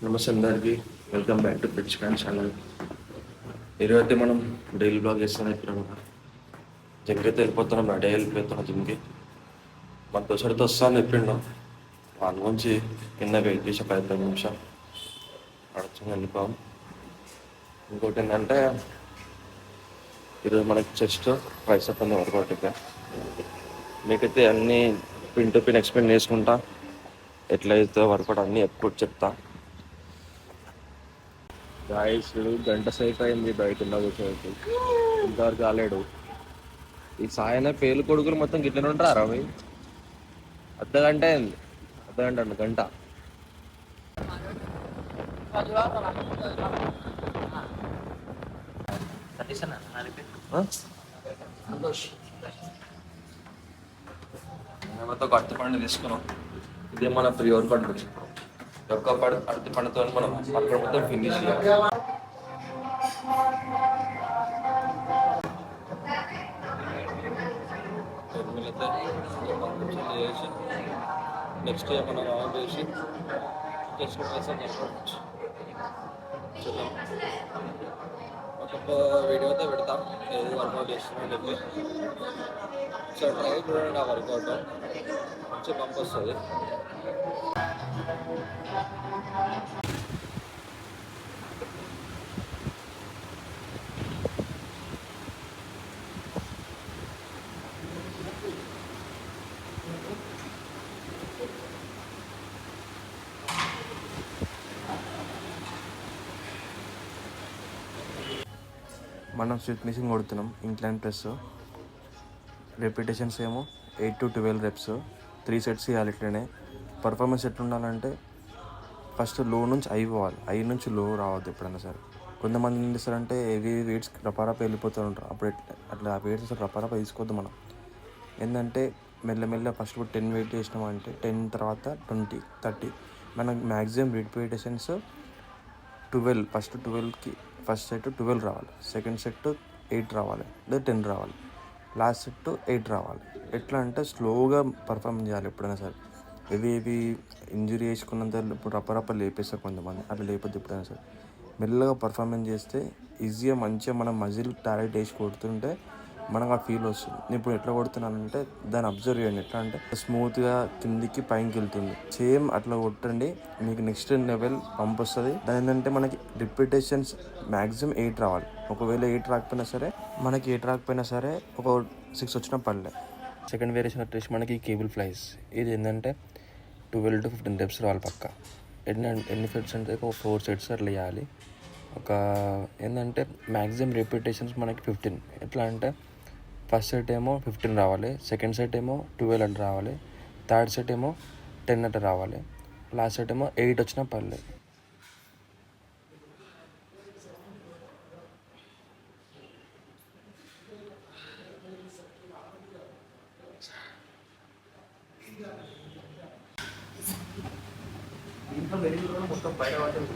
నమస్తే అందరికి, welcome back to pitch can channel. ఈరోజైతే మనం డైలీ బ్లాగ్ చేస్తాను. ఇప్పుడు జిమ్కి అయితే వెళ్ళిపోతున్నాం. రెడీ వెళ్ళిపోతున్నాం జిమ్కి. మన దోసరితో వస్తాను చెప్పిండు. వాళ్ళ నుంచి కింద వెయిట్ చేసి ఒక 5 నిమిషాలు అడచని వెళ్ళిపోయాం. ఇంకోటి ఏంటంటే ఈరోజు మనకి చెస్ట్ ట్రైసెప్ ఉంది వర్కౌట్. అయితే మీకైతే అన్నీ పిన్ టు పిన్ ఎక్స్ప్లెయిన్ చేసుకుంటా, ఎట్లయితే వర్కౌట్ అన్నీ ఎప్పుడు చెప్తా. గాయస్ గంట సేపు అయింది బయట ఉన్న కూర్చోవచ్చు, ఇంతవరకు కాలేడు. ఈ సాయన పేలు కొడుకులు మొత్తం గిట్లనే ఉంటారా అవి? అర్ధ గంట అయింది, అర్ధ గంట అండి, గంట. మేమైతే ఒక అరటి పండు తీసుకున్నాం. ఇదే మన ప్రీ వర్కౌట్ గురించి. ఒక్క అరటి పండుతో మనం అక్కడ మొత్తం ఫినిష్ చేయాలి. చేసి నెక్స్ట్ మనం ఆన్ చేసి జస్ట్ కోసం చూద్దాం. ఒక వీడియో అయితే పెడతాం ఏది వర్కౌట్ చేస్తున్నాం చెప్పి. సో ట్రై చూడండి, ఆ వర్కౌట్ మంచి పంప్ వస్తుంది. మనం స్విచ్ మిషన్ కొడుతున్నాం. ఇంక్లైన్ ప్రెస్ రెపిటేషన్స్ ఏమో 8 to 12 reps, 3 sets ఇవ్వాలి. ఇట్లనే పర్ఫార్మెన్స్ ఎట్లుండాలంటే ఫస్ట్ లో నుంచి హై పోవాలి, హై నుంచి లో రావద్దు ఎప్పుడైనా సరే. కొంతమంది ఏం చేస్తారంటే హెవీ వెయిట్స్ రపారప వెళ్ళిపోతూ ఉంటారు. అప్పుడు అట్లా ఆ వెయిట్స్ రపారప తీసుకోవద్దు. మనం ఏంటంటే మెల్లమెల్ల ఫస్ట్ 10 వెయిట్ చేసినామంటే 10 తర్వాత 20, 30. మనకు మ్యాక్సిమం రిపిటేషన్స్ 12. ఫస్ట్ 12కి ఫస్ట్ సెట్ 12 రావాలి, సెకండ్ సెట్ 8 రావాలి, లేదా 10 రావాలి, లాస్ట్ సెట్ 8 రావాలి. ఎట్లా అంటే స్లోగా పర్ఫామ్ చేయాలి ఎప్పుడైనా సరే. హెవీ ఇంజురీ వేసుకున్నంత ఇప్పుడు రప్పరప్ప లేపేస్తారు కొంతమంది, అట్లా లేకపోతే ఎప్పుడైనా సరే మెల్లగా పర్ఫార్మెన్స్ చేస్తే ఈజీగా మంచిగా మనం మజిల్ టార్గెట్ వేసి కొడుతుంటే మనకు ఆ ఫీల్ వస్తుంది. నేను ఇప్పుడు ఎట్లా కొడుతున్నానంటే దాన్ని అబ్జర్వ్ చేయండి. ఎట్లా అంటే స్మూత్గా కిందికి పైకి వెళ్తుంది. సేమ్ అట్లా కొట్టండి, మీకు నెక్స్ట్ లెవెల్ పంప్ వస్తుంది. దాని ఏంటంటే మనకి రిపిటేషన్స్ మ్యాక్సిమం 8 రావాలి. ఒకవేళ 8 రాకపోయినా సరే, మనకి 8 రాకపోయినా సరే ఒక 6 వచ్చినా పర్లే. సెకండ్ వేరియేషన్ వచ్చేసి మనకి కేబుల్ ఫ్లైస్. ఇది ఏంటంటే 12 to 15 reps రావాలి పక్క. ఎన్ని సెట్స్ అంటే ఒక 4 sets అట్లా వేయాలి. ఒక ఏంటంటే మ్యాక్సిమం రిపిటేషన్స్ మనకి 15. ఎట్లా అంటే ఫస్ట్ సెట్ ఏమో 15 రావాలి, సెకండ్ సెట్ ఏమో 12 అట్లా రావాలి, థర్డ్ సెట్ ఏమో 10 అట్లా రావాలి, లాస్ట్ సెట్ ఏమో 8 వచ్చినా పర్లేదు. దీంట్లో వెలుగు కూడా మొత్తం బయట పడుతుంది.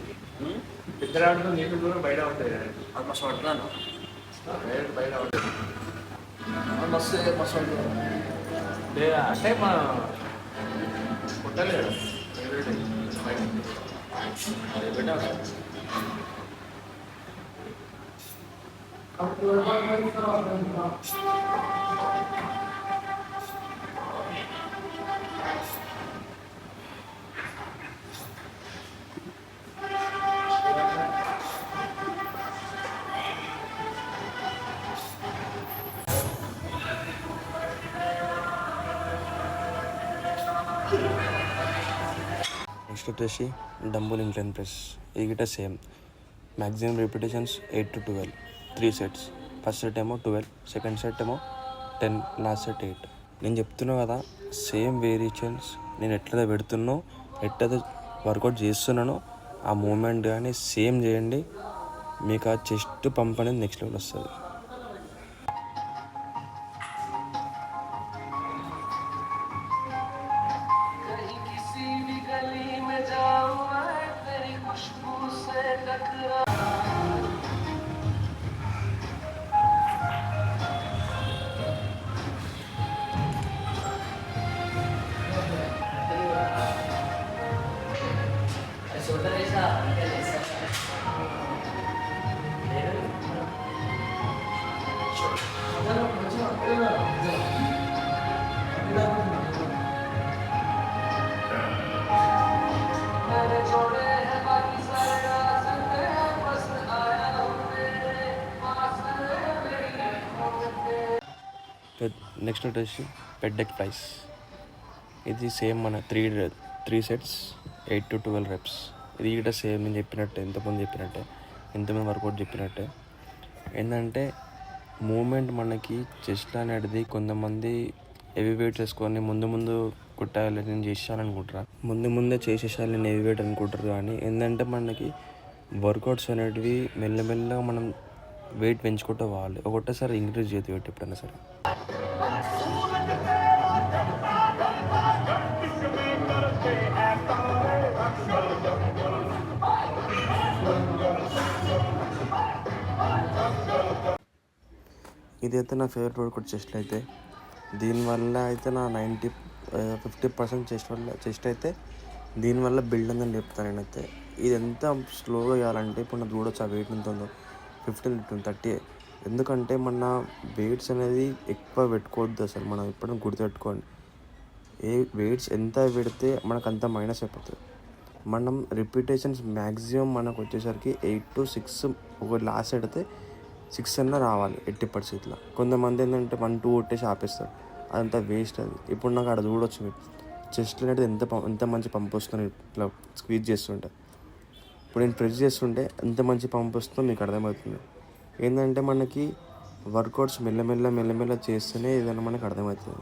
పెద్ద ఆడుతూ నీళ్ళు కూడా బయట పడతాయి. అది మస్తు పడుతున్నాను, బయట పడుతుంది. మస్తు పడుతున్నాను. లేదా అంటే మా కొట్టలేదు నెక్స్ట్ వచ్చేసి డంబుల్ ఇంక్లైన్ ప్రెస్. ఈ గిట same maximum repetitions 8 to 12, 3 sets. First set ఏమో 12, సెకండ్ సెట్ ఏమో 10, లాస్ట్ సెట్ 8. నేను చెప్తున్నా కదా, సేమ్ వేరియేషన్స్ నేను ఎట్లా పెడుతున్నో, ఎట్లా వర్కౌట్ చేస్తున్నానో ఆ మూమెంట్ కానీ సేమ్ చేయండి. మీకు ఆ చెస్ట్ పంప్ అనేది నెక్స్ట్ లెవెల్ వస్తుంది. నెక్స్ట్ వచ్చేసి పెడ్డెక్ ప్రైస్. ఇది సేమ్ మన త్రీ సెట్స్ 8 to 12 reps. ఇది కూడా సేమ్ నేను చెప్పినట్టే, ఎంతమంది చెప్పినట్టే, ఎంతమంది వర్కౌట్ చెప్పినట్టే. ఏంటంటే మూమెంట్ మనకి చెస్ట్ అనేది కొంతమంది హెవీ వెయిట్ వేసుకొని ముందు కొట్టాలి నేను చేసేయాలనుకుంటారా, ముందే చేసేసాలి నేను హెవీ వెయిట్ అనుకుంటారు. కానీ ఏంటంటే మనకి వర్కౌట్స్ అనేటివి మెల్లమెల్లగా మనం వెయిట్ పెంచుకుంటూ పోవాలి. ఒకటేసారి ఇంక్రీజ్ చేయదు వెయిట్ ఎప్పుడైనా సరే. ఇదైతే నా ఫేవరెట్ వర్కౌట్ చెస్ట్ అయితే. దీనివల్ల అయితే నా 50% చెస్ట్ అయితే దీనివల్ల బిల్డ్ ఉందని చెప్తాను నేనైతే. ఇది ఎంత స్లోగా వేయాలంటే ఇప్పుడు నాకు చూడొచ్చు ఆ వెయిట్ ఎంత ఉందో, 15 to 30. ఎందుకంటే మన వెయిట్స్ అనేది ఎక్కువ పెట్టుకోవద్దు అసలు. మనం ఎప్పుడైనా గుర్తుపెట్టుకోండి, ఏ వెయిట్స్ ఎంత పెడితే మనకు అంత మైనస్ అయిపోతుంది. మనం రిపీటేషన్స్ మ్యాక్సిమం మనకు వచ్చేసరికి 8 to 6, ఒక లాస్ట్ అయితే 6 అన్నా రావాలి 80%. కొంతమంది ఏంటంటే 1-2 కొట్టేసి ఆపేస్తారు, అదంతా వేస్ట్ అది. ఇప్పుడు నాకు అక్కడ చూడొచ్చు మీరు చెస్ట్ అనేది ఎంత మంచి పంప్ వస్తుంది ఇట్లా స్క్వీజ్ చేస్తుంటే. ఇప్పుడు నేను ప్రెస్ చేస్తుంటే ఎంత మంచి పంప్ వస్తుందో మీకు అర్థమవుతుంది. ఏంటంటే మనకి వర్కౌట్స్ మెల్లమెల్ల చేస్తేనే ఏదైనా మనకు అర్థమవుతుంది.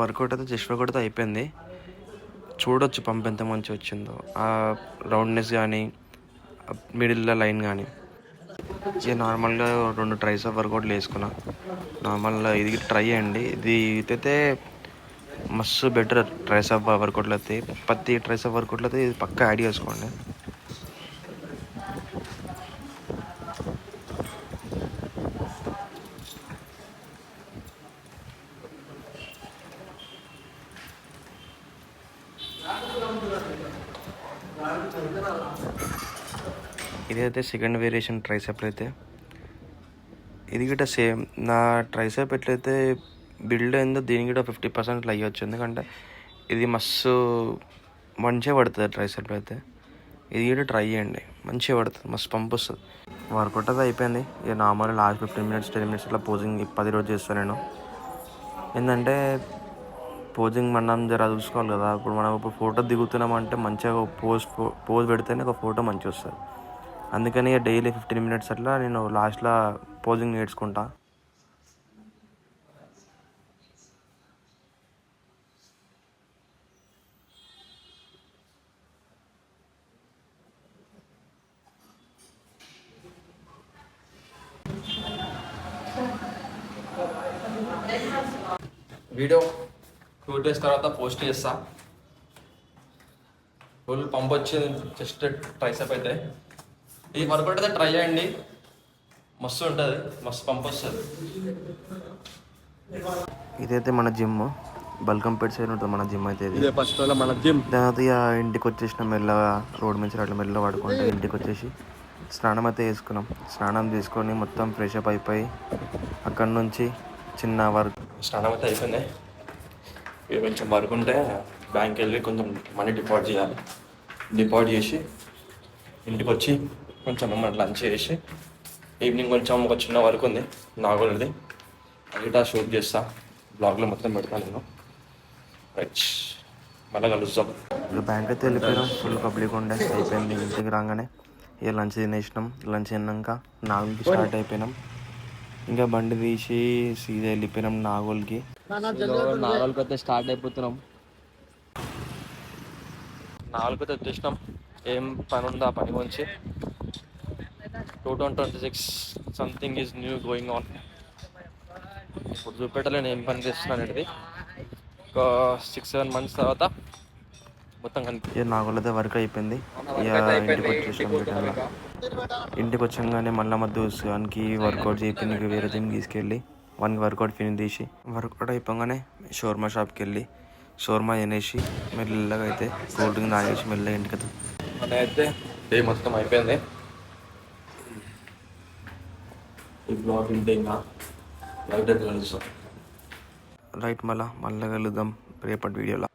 వర్కౌట్ అయితే చెస్ట్ వర్కౌట్ అయితే అయిపోయింది. చూడొచ్చు పంప్ ఎంత మంచి వచ్చిందో, ఆ రౌండ్నెస్ కానీ మిడిల్లో లైన్ కానీ. ఇక నార్మల్గా 2 ట్రైసెప్ వర్కౌట్లు వేసుకున్నా. నార్మల్గా ఇది ట్రై చేయండి. ఇది అయితే మస్తు బెటర్ ట్రైసెప్ వర్కౌట్లు అయితే. ప్రతి ట్రైసెప్ వర్కౌట్లు అయితే ఇది పక్కా యాడ్ చేసుకోండి. ఇదైతే సెకండ్ వేరియేషన్ ట్రైసెప్ అయితే. ఇది కూడా సేమ్ నా ట్రైసెప్ ఎట్లయితే బిల్డ్ అయిందో దీనికి కూడా 50% అయ్యొచ్చు. ఎందుకంటే ఇది మస్తు మంచిగా పడుతుంది ట్రైసెప్ అయితే. ఇది కూడా ట్రై చేయండి, మంచిగా పడుతుంది, మస్తు పంప్ వస్తుంది. వర్కౌట్ అయితే అయిపోయింది. ఇక నార్మల్ లాస్ట్ 15 minutes 10 minutes ఇట్లా పోజింగ్ 10 రోజు చేస్తాను నేను. ఏంటంటే పోజింగ్ మనం జర చూసుకోవాలి కదా. ఇప్పుడు ఫోటో దిగుతున్నామంటే మంచిగా పోజ్ పెడితేనే ఒక ఫోటో మంచిగా వస్తుంది. అందుకని డైలీ 15 minutes అట్లా నేను లాస్ట్లో పోజింగ్ నేర్చుకుంటా. వీడియో 2 days తర్వాత పోస్ట్ చేస్తా. ఫుల్ పంప్ వచ్చింది జస్ట్ ట్రైసెప్ అయితే. ఈ వర్కౌట్ అయితే ట్రై చేయండి, మస్తు ఉంటుంది, మస్తు పంప్ వస్తుంది. ఇదైతే మన జిమ్ బల్కంపేట సైడ్ ఉంటుంది మన జిమ్ అయితే. ఇదే ఫస్ట్ మన జిమ్. తర్వాత ఇక ఇంటికి వచ్చేసిన మెల్లగా రోడ్ మీద అట్లా మెల్లగా పడుకుంటే ఇంటికి వచ్చేసి స్నానం అయితే వేసుకున్నాం. స్నానం తీసుకొని మొత్తం ఫ్రెష్ అప్ అయిపోయి అక్కడ నుంచి చిన్న వర్క్. స్నానం అయితే అయిపోయింది. ఇక కొంచెం వర్క్ ఉంటే బ్యాంక్కి వెళ్ళి కొంచెం మనీ డిపాజిట్ చేయాలి. డిపాజిట్ చేసి ఇంటికి వచ్చి కొంచెం ఏమన్నా లంచ్ చేసి ఈవినింగ్ కొంచెం ఒక చిన్న వర్క్ ఉంది నాగోల్ది, అది షూట్ చేస్తా. బ్లాగ్లో మొత్తం పెడతాను నేను. రైట్, మళ్ళీ కలుస్తాం. ఇక బ్యాంక్ అయితే వెళ్ళిపోయినాం. ఫుల్ పబ్లిక్ ఉండే. అయిపోయింది. ఇంటికి రాగానే ఇక లంచ్ తినేసినాం. లంచ్ తిన్నాక 4కి స్టార్ట్ అయిపోయినాం. ఇంకా బండి తీసి సీదా వెళ్ళిపోయినాం నాగోల్కి. నాలుగుకి అయితే స్టార్ట్ అయిపోతున్నాం. 4కి అయితే వచ్చేసినాం. ఏం పని ఉందా పని గురించి. 2026 something is new going on. ఇప్పుడు చూపెట్టలేను ఏం పని చేస్తున్నాను అనేది. ఒక 6-7 months తర్వాత మొత్తం కనిపి. ఇక నాగోల్ అయితే వర్క్ అయిపోయింది. ఇక ఇంటికి వచ్చేసినాం రిటర్న్లో. ఇంటికి వచ్చాగానే మళ్ళీ మా దోస్తుగానికి వర్కౌట్ చేయడానికి వేరే జిమ్ తీసుకెళ్ళి 1 వర్కౌట్ ఫినిష్ వర్కౌట్ అయిపోగానే షోర్మా షాప్కి వెళ్ళి షోర్మా తినేసి మెల్లగా అయితే కూల్ డ్రింక్ తాగేసి మెల్లగా ఇంటికి వెళ్తాం. మన అయితే డే మొత్తం అయిపోయింది. ఈ బ్లాగ్ ఇంతే, ఇంకా లైట్ కలుస్తాం. రైట్, మళ్ళీ కలుద్దాం రేపటి వీడియోలో.